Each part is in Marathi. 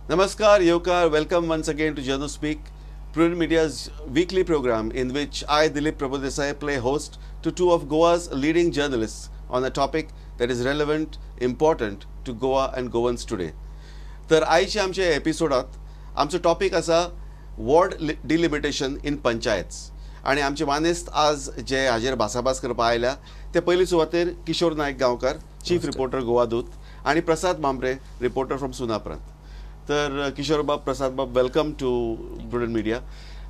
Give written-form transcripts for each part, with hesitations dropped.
Namaskar, Yokar. Welcome once again to Journal Speak, Prudent Media's weekly program in which I, Dilip Prabodesai, play host to two of Goa's leading journalists on a topic that is relevant, important to Goa and Goans today. तर आयच्या आमच्या एपिसोडात आमचो टॉपिक आसा वॉर्ड डिलिमिटेशन इन पंचायत्स आणि आमचे मानेस्त आज जे हाजेर भासाभास करपा आयल्या ते पयली सुवातेर किशोर नायक गांवकार, चीफ रिपोर्टर गोवा दूत आणि प्रसाद मांब्रे, रिपोर्टर फ्रॉम सुनापरांत. तर किशोर बाब, प्रसाद बाब, वेलकम टू प्रुडंट मिडिया.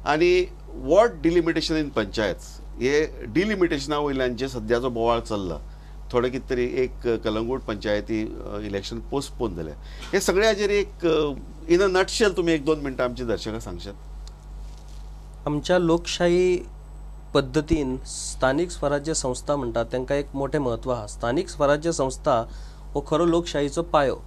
आणि वॉर्ड डिलिमिटेशन इन पंचायत्स हे डिलिमिटेशना वयल्यान जे सद्याचो बोवाळ चल्ला, थोडे कितें तरी एक कलंगूट पंचायती इलेक्शन पोस्टपोन जालें, हे सगळे हाजेर एक इन अ नटशेल तुमी एक दोन मिनटां आमच्या दर्शकांक सांगशात. आमच्या लोकशाही पद्धतीन स्थानिक स्वराज्य संस्था म्हणटात तांकां एक मोठे महत्व आहा. स्थानिक स्वराज्य संस्था हो खरो लोकशाहीचो पायो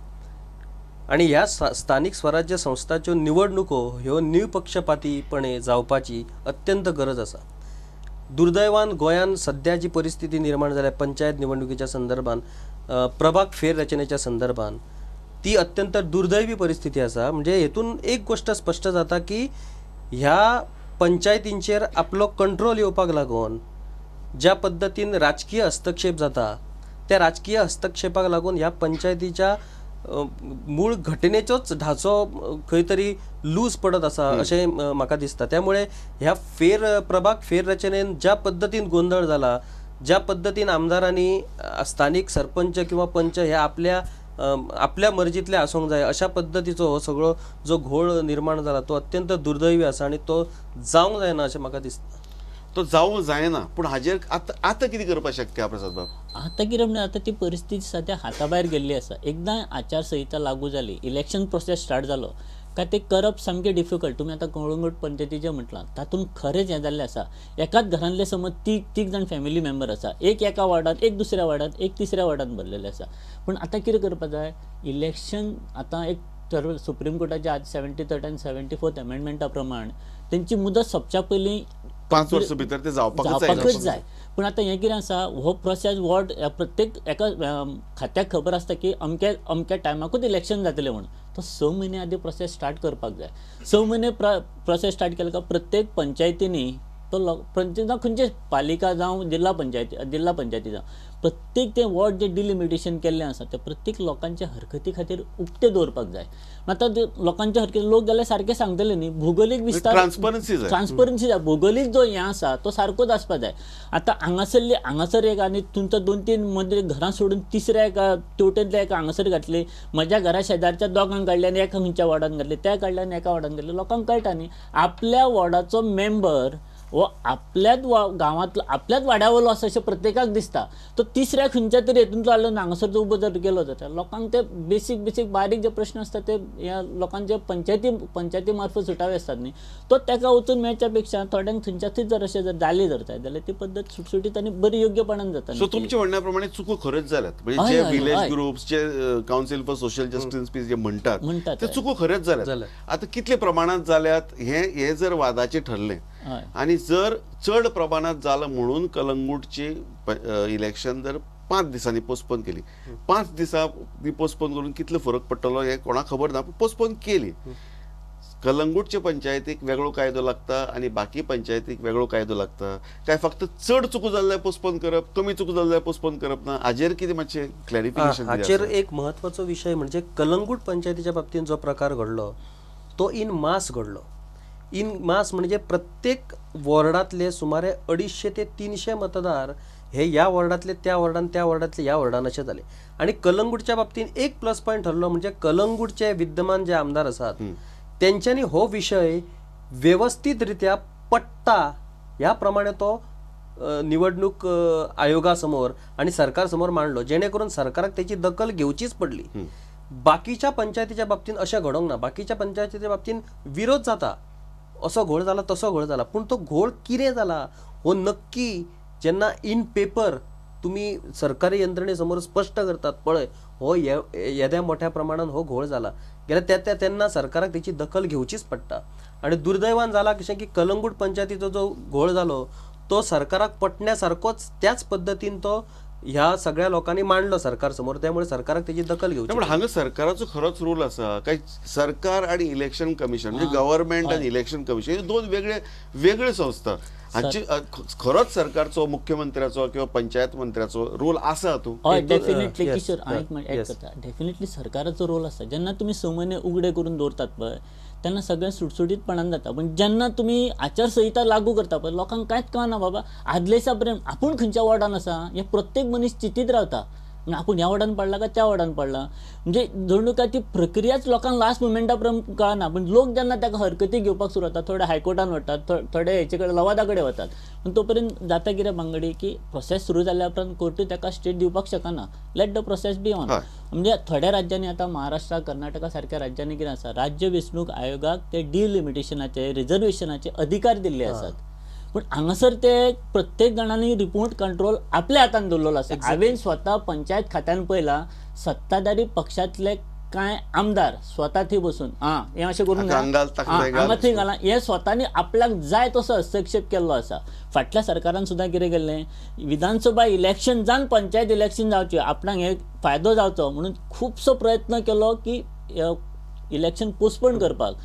आणि ह्या स्थानिक स्वराज्य संस्थाच्यो निवडणुको ह्यो निपक्षपातीपणे जावपाची अत्यंत गरज आसा. दुर्दैवान गोंयान सध्या जी परिस्थिती निर्माण जाल्या पंचायत निवडणुकीच्या संदर्भात, प्रभाग फेररचनेच्या संदर्भात, ती अत्यंत दुर्दैवी परिस्थिती आसा. म्हणजे हेतून एक गोष्ट स्पष्ट जाता की ह्या पंचायतींचेर आपलो कंट्रोल येवपाक लागून ज्या पद्धतीन राजकीय हस्तक्षेप जाता, त्या राजकीय हस्तक्षेपाक लागून ह्या पंचायतीच्या मूळ घटनेचोच ढाचो खंय तरी लूज पडत आसा अशें म्हाका दिसता. त्यामुळे ह्या प्रभाग फेररचनेन ज्या पद्धतीन गोंधळ जाला, ज्या पद्धतीन आमदारांनी स्थानिक सरपंच किंवा पंच हे आपल्या मर्जीतले आसूंक जाय अशा पद्धतीचो हो सगळो जो घोळ निर्माण जाला तो अत्यंत दुर्दैवी आसा आणि तो जावंक जायना अशें म्हाका दिसता. तो जावंक जायना, पूण हाजेर आतां कितें करपाक शक्य प्रसाद बाब? आतां कितें म्हणजे आतां ती परिस्थिती सद्या हाता भायर गेल्ली आसा. एकदां आचारसंहिता लागू जाली, इलेक्शन प्रोसेस स्टार्ट जालो काय ते करप सामकें डिफिकल्ट. तुमी आतां कळंगूट पंचायतीचें म्हटलां, तातूंत खरेंच हें जाल्लें आसा. एकाच घरांतले समज तीग जाण फॅमिली मेंबर आसा, एक एका वार्डांत, एक दुसऱ्या वार्डांत, एक तिसऱ्या वार्डांत भरलेले आसा. पूण आतां कितें करपाक जाय, इलेक्शन आतां एक सुप्रीम कोर्टाच्या आज 73rd आनी 74th अमेंडमेंटा प्रमाण तेंची मुदत सोंपच्या पयलीं 5 वर्सां भितर ते जावपाकच जाय. पूण आतां हें कितें आसा, हो प्रोसेस वॉर्ड प्रत्येक एका खात्याक खबर आसता की अमक्या टायमाकूच इलेक्शन जातलें म्हणून. तो 6 म्हयने आदी प्रोसेस स्टार्ट करपाक जाय. 6 म्हयने प्रोसेस स्टार्ट केलो काय प्रत्येक पंचायतींनी तो खंयचे पालिका जावं जिल्हा पंचायती जावं, प्रत्येक ते वॉर्ड जे डिलिमिटेशन केल्लें आसा ते प्रत्येक लोकांच्या हरकती खातीर उक्ते दवरपाक जाय. आतां लोकांच्या हरकती लोक जाल्यार सारके सांगतले न्ही, भौगोलीक विस्तार, ट्रान्सपरन्सी जाय. भौगोलीक जो हें आसा तो सारकोच आसपाक जाय. आतां हांगासर एक आनी तुमचो 2-3 मदीं घरां सोडून तिसऱ्या एका तेवटेंतल्या एका हांगासर घातली, म्हज्या घरा शेजारच्या दोगांक काडल्यान एका खंयच्या वॉर्डान घातले, त्या काडल्यान एका वॉर्डान घातले. लोकांक कळटा न्ही, आपल्या वॉर्डाचो मेंबर वो आपल्याच गांवांतलो, आपल्याच वाड्यावयलो आसा अशें प्रत्येकाक दिसता. तो तिसऱ्या खंयच्या तरी हेतूंतलो हाडलो हांगासर जो उबो जर गेलो जाल्यार लोकांक ते बेसीक बारीक जे प्रश्न आसता ते ह्या लोकांचे पंचायती मार्फत सुटावे आसतात न्ही, तो ताका वचून मेळच्या पेक्षा थोड्यांक थंयच्या थंय जर अशें जर जाली धरताय जाल्यार ती पद्दत सुटसुटीत आनी बरी योग्यपणान जाता. सो तुमच्या म्हणण्या प्रमाणे चुको खऱ्योच जाल्यात, म्हणजे जे विलेज ग्रुप्स, जे council for social justice peace जे म्हणटात ते चुको खऱ्योच जाल्यात. आता कितले प्रमाणात जाल्यात हे जर वादाचे ठरले आणि जर चड प्रमाणात जालां म्हणून कलंगूटची इलेक्शन जर 5 दिसांनी पोस्टपोन केली, 5 दिसांनी पोस्टपोन करून कितलो फरक पडटलो हे कोणाक खबर ना, पण पोस्टपोन केली. कलंगूटच्या पंचायतीक वेगळो कायदो लागता आणि बाकी पंचायतीक वेगळो कायदो लागता काय फक्त चड चुको जाल्ल्यार पोस्टपोन करप, कमी चुको जाल्ल्यार पोस्टपोन करप ना? हाजेर कितें मातशें क्लॅरिफिकेशन? हाचेर एक म्हत्वाचो विशय म्हणजे कलंगूट पंचायतीच्या बाबतीत जो प्रकार घडलो तो इन मास घडलो. इन मास म्हणजे प्रत्येक वॉर्डातले सुमारे 250 ते 300 मतदार हे या वॉर्डातले त्या वॉर्डान, त्या वॉर्डातले या वॉर्डान असे जाले. आणि कलंगूटच्या बाबतीत एक प्लस पॉईंट ठरलो म्हणजे कलंगूटचे विद्यमान जे आमदार असतात त्यांच्यानी हो विषय व्यवस्थितरित्या पट्टा याप्रमाणे तो निवडणूक आयोगासमोर आणि सरकारसमोर मांडलो, जेणेकरून सरकाराक त्याची दखल घेवचीच पडली. बाकीच्या पंचायतीच्या बाबतीत अशें घडोंक ना. बाकीच्या पंचायतीच्या बाबतीत विरोध जाता, असो घोळ झाला तसो घोळ झाला, पण तो घोळ कितें जाला हो नक्की जेन्ना इन पेपर तुम्ही सरकारी यंत्रणेसमोर स्पष्ट करतात, पळय हो येद्या मोठ्या प्रमाणात हो घोळ झाला गेल्या त्यांना सरकाराक त्याची दखल घेवचीच पडटा. आणि दुर्दैवान जाला कशें की कलंगूट पंचायतीचो जो घोळ जालो तो सरकाराक पटण्यासारकोच त्याच पद्धतीन तो ह्या सगळ्या लोकांनी मांडलं सरकार समोर, त्यामुळे सरकाराक त्याची दखल घेऊची. पण हांगा सरकाराचो खरोच रोल आसा काय? सरकार आणि इलेक्शन कमिशन म्हणजे गव्हर्नमेंट आणि इलेक्शन कमिशन हे दोन वेगळे वेगळे संस्था. हाची खरोच सरकारचो, मुख्यमंत्र्याचो किंवा पंचायत मंत्र्याचो रोल आसा हातूंत? हय, डेफिनेटली किशोर, हांव एक ऍड करता. डेफिनेटली सरकाराचो रोल आसा. जेन्ना तुमी 6 म्हयने उगडे करून दवरतात पळय तेन्ना सगळें सुटसुटीतपणान जाता. पण जेन्ना तुमी आचारसंहिता लागू करता पळय लोकांक कांयच कळना बाबा. आदले दिसा पर्यंत आपूण खंयच्या वॉर्डान आसा हे प्रत्येक मनीस चिंतीत रावता. म्हणजे आपूण ह्या वॉर्डान पडला काय त्या वॉर्डान पडला. म्हणजे जणू काय ती प्रक्रियाच लोकांक लास्ट मुमेंटा पर्यंत कळना. पण लोक जेन्ना ताका हरकती घेवपाक सुरू जाता, थोडे हायकोर्टान वतात, थोडे हेचे कडेन लवादा कडेन वतात. पण तोपर्यंत जाता कितें बांगडी की प्रोसेस सुरू जाल्या उपरांत कोर्टूय ताका स्टे दिवपाक शकना. Let the process be on. म्हणजे थोड्या राज्यांनी आता महाराष्ट्र, कर्नाटका सारख्या राज्यांनी कितें आसा, राज्य वेंचणूक आयोगाक ते डिलिमिटेशनाचे, रिजर्वेशनाचे अधिकार दिल्ले आसात. पण हांगासर ते प्रत्येक जाणांनी रिमोट कंट्रोल आपल्या हातान दवरलेलो आसा. हांवें स्वता पंचायत खात्यान पळयला सत्ताधारी पक्षातले कांय आमदार स्वता थंय बसून हें अशें करून हांगा थंय घाला हे स्वतांनी आपल्याक जाय तसो हस्तक्षेप केल्लो आसा. फाटल्या सरकारान सुद्दां कितें केल्लें, विधानसभा इलेक्शन जावन पंचायत इलेक्शन जावचें, आपणाक हे फायदो जावचो म्हणून खुबसो प्रयत्न केलो की इलेक्शन पोस्टपोन करपाक.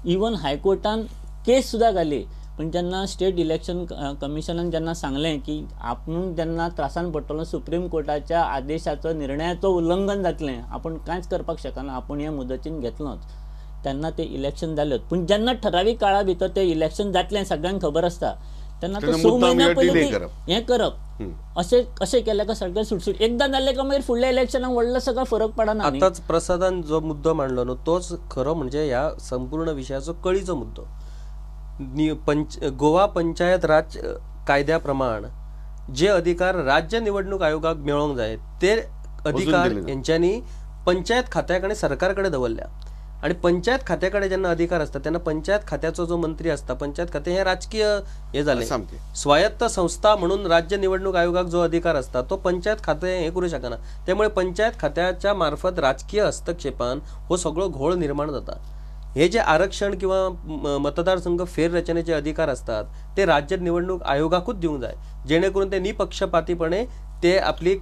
इवन हायकोर्टान केस सुद्दां घाली. पण जेन्ना स्टेट इलेक्शन कमिशनान जेन्ना सांगलें की आपूण जेन्ना त्रासान पडटलो, सुप्रीम कोर्टाच्या आदेशाचो, निर्णयाचो उल्लंघन जातलें, आपूण कांयच करपाक शकना, आपूण हे मुदतीन घेतलोच, तेन्ना ते इलेक्शन जालें. पण जेन्ना ठरावीक काळा भितर ते इलेक्शन जातलें सगळ्यांक खबर आसता तेन्ना तो 6 म्हयन्या पयलीं हें करप अशें केलें काय सगळें सुटसूट. एकदां जालें काय मागीर फुडल्या इलेक्शनाक व्हडलो सगळो फरक पडना. आतांच प्रसादान जो मुद्दो मांडलो न्हू तोच खरो म्हणजे ह्या संपूर्ण विशयाचो कळीचो मुद्दो. गोवा पंचायत राज कायद्या प्रमाण जे अधिकार राज्य निवडणूक आयोगाक मेळोंक जाय ते अधिकार यांच्यांनी पंचायत खात्याक आणि सरकारकडे दवरल्या. आणि पंचायत खात्याकडे जेन्ना अधिकार असता तेन्ना पंचायत खात्याचो जो मंत्री असता, पंचायत खाते हे राजकीय हे झाले, स्वायत्त संस्था म्हणून राज्य निवडणूक आयोगाक जो अधिकार असता तो पंचायत खाते हे करू शकना. त्यामुळे पंचायत खात्याच्या मार्फत राजकीय हस्तक्षेपान हो सगळो घोळ निर्माण जाता. हे जे आरक्षण किंवा मतदारसंघ फेररचनेचे अधिकार असतात ते राज्य निवडणूक आयोगाकूच दिवंक जाय, जेणेकरून ते निपक्षपातीपणे ते आपली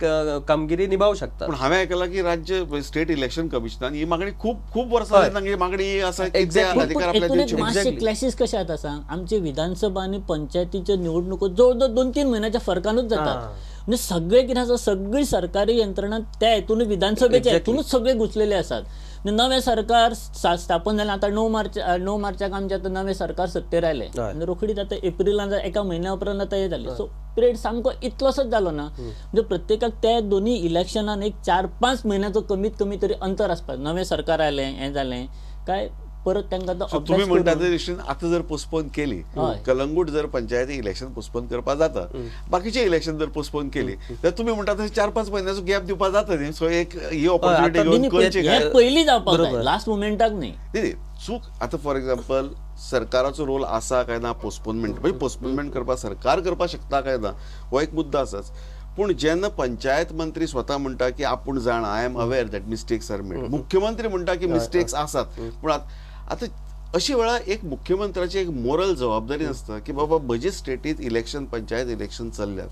कामगिरी निभावू शकतात. पण हांवें आयकलां की राज्य स्टेट इलेक्शन कमिशनान ही मागणी खूप वर्सां जाली मागणी आसा की ते अधिकार आपल्याक दिवचे. मातशे क्लॅशीस कशे जाता सांग, आमचे विधानसभा आणि पंचायतीच्यो निवडणुको जवळ 2-3 महिन्याच्या फरकानूच जातात. म्हणजे सगळे कितें आसा, सगळी सरकारी यंत्रणा त्या हेतून विधानसभेच्या हेतूनच सगळे घुसलेले असतात. नवे सरकार स्थापन जालें. आता 9 मार्चाक आमचे आता नवे सरकार सत्तेर आयले. रोखडीच आता एप्रिलान एका म्हयन्या उपरांत आता हे जाले. सो पिरियड सामको इतलोसोच जालो ना. म्हणजे प्रत्येकाक त्या दोन्ही इलेक्शनान एक 4-5 महिन्याचो कमीत कमी तरी अंतर आसपाक. नवे सरकार आयलें, हें जालें काय परत तांकां तुम्ही म्हणटा ते दृश्टीन आता जर पोस्टपोन केली, कलंगूट जर पंचायती इलेक्शन पोस्टपोन करपाक जाता, बाकीचे इलेक्शन जर पोस्टपोन केली तर तुम्ही म्हणटा तशें 4-5 महिन्याचो गॅप दिवपाक जाता न्ही. सो एक ही ऑपॉर्च्युनिटी घेवन करचें काय पयलीं जावपाक जाय, लास्ट मोमेंटाक न्ही. चूक आता फॉर एक्झाम्पल सरकाराचो रोल आसा काय ना पोस्टपोनमेंट, म्हणजे पोस्टपोनमेंट करपाक सरकार करपाक शकता काय ना हो एक मुद्दो आसाच. पूण जेन्ना पंचायत मंत्री स्वता म्हणटा की आपूण जाणा, I am aware that mistakes are made, मुख्यमंत्री म्हणटा की मिस्टेक्स आसात, पूण आता अशी वेळा एक मुख्यमंत्र्याची एक मोरल जबाबदारी आसता की बाबा म्हजे स्टेटीत इलेक्शन, पंचायत इलेक्शन चल्ल्यात,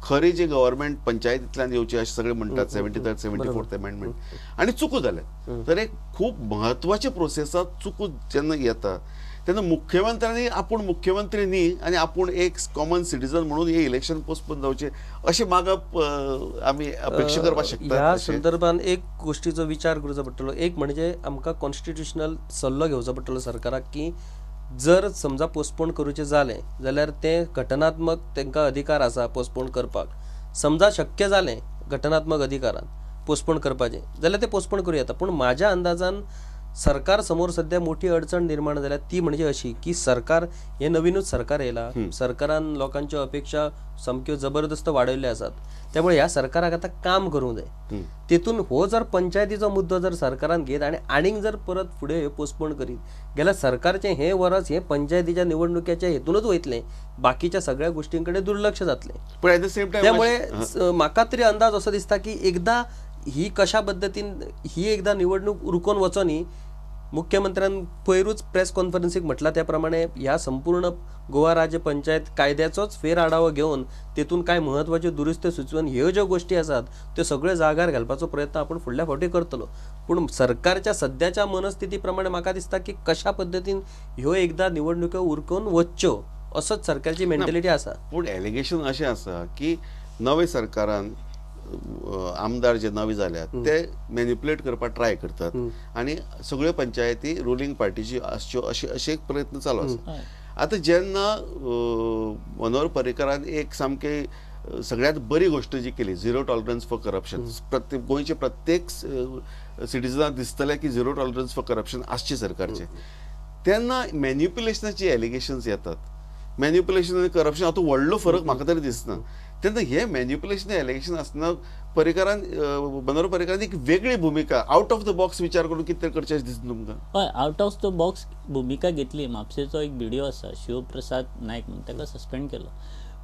खरी जी गव्हर्नमेंट पंचायतींतल्यान येवची अशें सगळे म्हणटात 73rd 74th अमेंडमेंट, आणि चुको जाल्या. तर एक खूप महत्वाच्या प्रोसेसात चुको जेन्ना येता तेन्ना मुख्यमंत्र्यांनी आपूण मुख्यमंत्री न्ही आणि आपूण एक कॉमन सिटीजन म्हणून हे इलेक्शन पोस्टपोन जावचे अशें मागप आमी अपेक्षा करपाक शकता. ह्या संदर्भात एक गोष्टीचो विचार करचो पडटलो. एक म्हणजे आमकां कॉन्स्टिट्युशनल सल्लो घेवचो पडटलो सरकाराक की जर समजा पोस्टपोन करूचे जालें जाल्यार ते घटनात्मक तांकां अधिकार आसा पोस्टपोन करपाक. समजा शक्य जालें घटनात्मक अधिकारान पोस्टपोन करपाचें जाल्यार ते पोस्टपोन करूं येता. पूण म्हाज्या अंदाजान सरकार समोर सध्या मोठी अडचण निर्माण जाल्या ती म्हणजे अशी की सरकार हे नवीनच सरकार येयला, सरकारान लोकांच्यो अपेक्षा सामक्यो जबरदस्त वाडयल्ल्यो आसात. त्यामुळे ह्या सरकाराक आता काम करूंक जाय. तेतून हो जर पंचायतीचो मुद्दो जर सरकारान घेत आणि आनीक जर परत फुडें पोस्टपोन करीत गेल्यार सरकारचें हे वर्स हे पंचायतीच्या निवडणुकेच्या हेतूनच वयतलें, बाकीच्या सगळ्या गोष्टींकडे दुर्लक्ष जातलें. पण एट द सेम टायम त्यामुळे म्हाका तरी अंदाज असो दिसता की एकदा ही कशा पद्दतीन ही एकदा निवडणूक रुकोवन वचोनी मुख्यमंत्र्यान पयरूच प्रेस कॉन्फरन्सीक म्हटला त्या प्रमाणे ह्या संपूर्ण गोवा राज्य पंचायत कायद्याचोच फेर आढावा घेवन तेतून काय महत्वाच्यो दुरुस्त्यो सुचोवन ह्यो ज्यो गोष्टी आसात त्यो सगळ्यो जाग्यार घालपाचो प्रयत्न आपण फुडल्या फावटी करतलो. पूण सरकारच्या सद्याच्या मनस्थिती प्रमाणे म्हाका दिसता की कशा पद्दतीन ह्यो एकदा निवडणुको उरकून वच्च्यो असोच सरकारची मेंटॅलिटी आसा. पूण एलिगेशन अशें आसा की नवे सरकारान आमदार जे नवे जाल्यात ते मॅन्युप्युलेट करपाक ट्राय करतात आनी सगळ्यो पंचायती रुलींग पार्टीची आसच्यो अशे एक प्रयत्न चालू आसा. आतां जेन्ना मनोहर पर्रीकरान एक सामके सगळ्यात बरी गोष्ट जी केली, झिरो टॉलरन्स फॉर करप्शन. प्रत्येक गोंयचे प्रत्येक सिटिझनाक दिसतलें की झिरो टॉलरन्स फॉर करप्शन आसचे सरकारचे. तेन्ना मॅन्युप्युलेशनाची एलिगेशन्स येतात. मॅन्युप्युलेशन आनी करप्शन हातूंत व्हडलो फरक म्हाका तरी दिसना. तेन्ना हे मॅन्युप्युलेशन एलिगेशन आसतना मनोहर पर्रीकरान एक वेगळी भुमिका आउट ऑफ द बॉक्स विचार करून कितें तरी करचें दिसता तुमकां? हय, आउट ऑफ द बॉक्स भुमिका घेतली. म्हापशेचो एक व्हिडिओ आसा, शिवप्रसाद नायक म्हणून, ताका सस्पेंड केलो.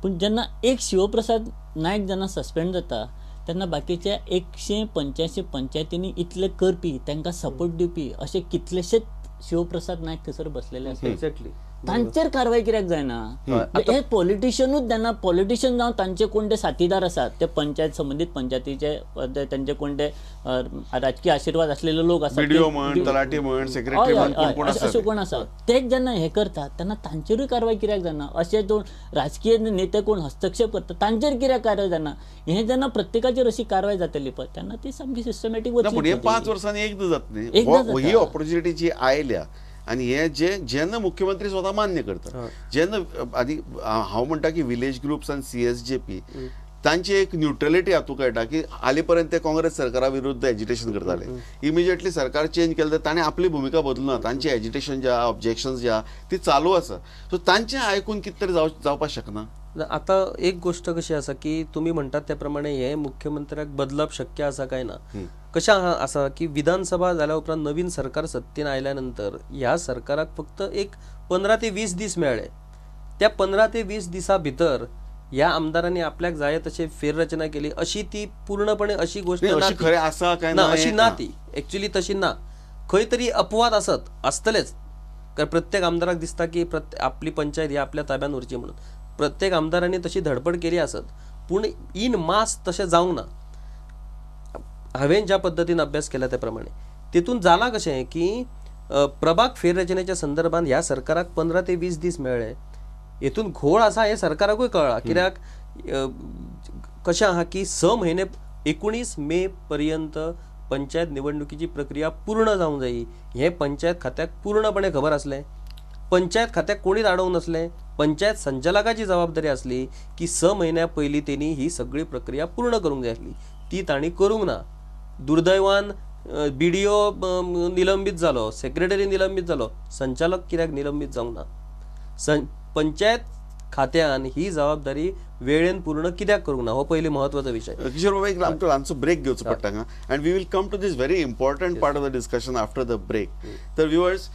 पूण जेन्ना एक शिवप्रसाद नायक जेन्ना सस्पेंड जाता तेन्ना बाकीच्या 185 पंचायतींनी इतले करपी, तांकां सपोर्ट दिवपी अशे कितलेशेच शिवप्रसाद नायक थंयसर बसलेले आसा. एक्झॅक्टली. तांचेर कारवाय कित्याक जायना? हे पॉलिटिशियनूच जेन्ना पॉलिटिशियन जावन तांचे कोण ते साथीदार आसात, ते पंचायत संबंधित पंचायतीचे तांचे कोण ते राजकीय आशीर्वाद असलेले लोक आसात, तलाटी म्हण, सेक्रेटरी म्हण, अशे कोण आसात, तेच जेन्ना हे करतात तेन्ना तांचेरूय कारवाय कित्याक जायना? अशे दोन राजकीय नेते कोण हस्तक्षेप करतात तांचेर कित्याक कारवाय जायना? हे जेन्ना प्रत्येकाचेर अशी कारवाय जातली पळय तेन्ना ती सामकी सिस्टमॅटीक वचली. 5 वर्सांनी एकदां जातली ही ऑपॉर्च्युनिटी जी आयल्या. आनी हे जेन्ना मुख्यमंत्री स्वता मान्य करता, जेन्ना आदी हांव म्हणटा की विलेज ग्रुप्स आनी CSJP तांची एक न्यूट्रलिटी हातूंत कळटा की हालीं पर्यंत ते काँग्रेस सरकारा विरुद्ध एजिटेशन करताले. इमिजिएटली सरकार चेंज केलें तर ताणें आपली भुमिका बदलूना. तांची एजिटेशन जे आहा, ऑब्जेक्शन्स जे आहा ती चालू आसा. सो तांचें आयकून कितें तरी जावपाक शकना. आता एक गोष्ट कशी आसा की तुम्ही म्हणटात त्या प्रमाणे हे मुख्यमंत्र्याक बदलप शक्य आसा काय ना? कशें आसा की विधानसभा जाल्या उपरांत नवीन सरकार सत्तेन आयल्यानंतर ह्या सरकाराक फक्त एक 15 ते 20 दीस मेळ्ळे. त्या 15 ते 20 दिसा भितर ह्या आमदारांनी आपल्याक जाय तशी फेररचना केली अशी ती पूर्णपणे अशी गोष्ट खरें आसा काय ना? अशी ना, ती एक्च्युअली तशी ना. खंय तरी अपवाद आसतलेच. कारण प्रत्येक आमदाराक दिसता की आपली पंचायत ही आपल्या ताब्यान उरची म्हणून. प्रत्येक आमदारांनी तशी धडपड केली आसत, पूण इन मास तशें जावंक ना. हांवें ज्या पद्दतीन अभ्यास केला त्या प्रमाणे तितून जालां कशें की प्रभाग फेररचनेच्या संदर्भात ह्या सरकाराक 15 ते 20 दीस मेळ्ळे. हेतून घोळ आसा हे सरकाराकूय कळ्ळा. कित्याक कशें आहा की 6 म्हयने 19 मे पर्यंत पंचायत निवडणुकीची प्रक्रिया पूर्ण जावंक जायी हे पंचायत खात्याक पूर्णपणे खबर आसलें. पंचायत खात्याक कोणीच अडवूंक नसलें. पंचायत संचालकाची जबाबदारी आसली की 6 म्हयन्या पयलीं तेणी ही सगळी प्रक्रिया पूर्ण करूंक जाय आसली. ती तांणी करूंक ना. दुर्दैवान BDO निलंबीत जालो, सेक्रेटरी निलंबीत जालो, संचालक कित्याक निलंबीत जावंक ना? पंचायत खात्यान ही जबाबदारी वेळेन पूर्ण कित्याक करूंक ना? हो पयली महत्वाचो विषय. किशोर बाबा, एक आमचो ल्हानसो ब्रेक घेवचो पडटा हांगा and we will come to this very important part of the discussion after the break. तर viewers,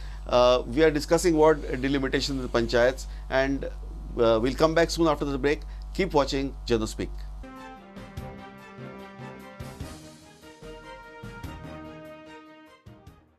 we are discussing ward delimitation in the panchayats and we'll come back soon after the break. Keep watching JanoSpeak.